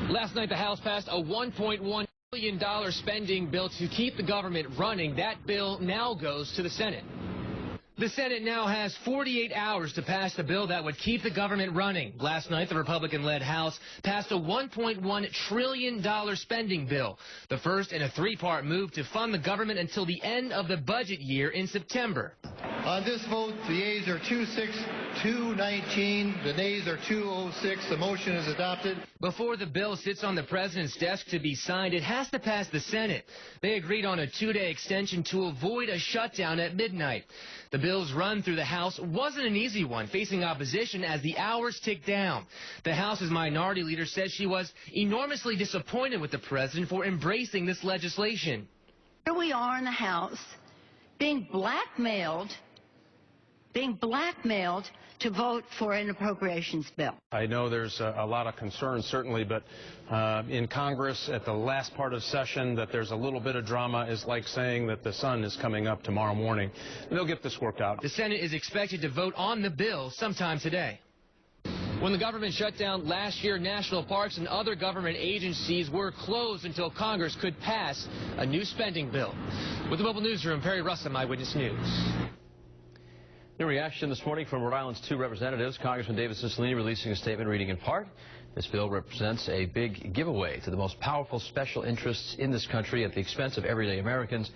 Last night, the House passed a $1.1 billion spending bill to keep the government running. That bill now goes to the Senate. The Senate now has 48 hours to pass the bill that would keep the government running. Last night, the Republican-led House passed a $1.1 trillion spending bill, the first in a three-part move to fund the government until the end of the budget year in September. On this vote, the yeas are 219, the nays are 206. The motion is adopted. Before the bill sits on the president's desk to be signed, it has to pass the Senate. They agreed on a 2-day extension to avoid a shutdown at midnight. The bill's run through the House wasn't an easy one, facing opposition as the hours ticked down. The House's minority leader said she was enormously disappointed with the president for embracing this legislation. Here we are in the House being blackmailed to vote for an appropriations bill. I know there's a lot of concern, certainly, but in Congress at the last part of session that there's a little bit of drama is like saying that the sun is coming up tomorrow morning. They'll get this worked out. The Senate is expected to vote on the bill sometime today. When the government shut down last year, national parks and other government agencies were closed until Congress could pass a new spending bill. With the Mobile Newsroom, Perry Russell, Eyewitness News. New reaction this morning from Rhode Island's 2 representatives. Congressman David Cicilline releasing a statement reading in part, this bill represents a big giveaway to the most powerful special interests in this country at the expense of everyday Americans,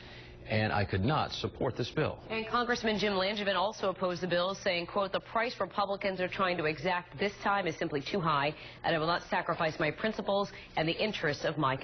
and I could not support this bill. And Congressman Jim Langevin also opposed the bill, saying, quote, the price Republicans are trying to exact this time is simply too high, and I will not sacrifice my principles and the interests of my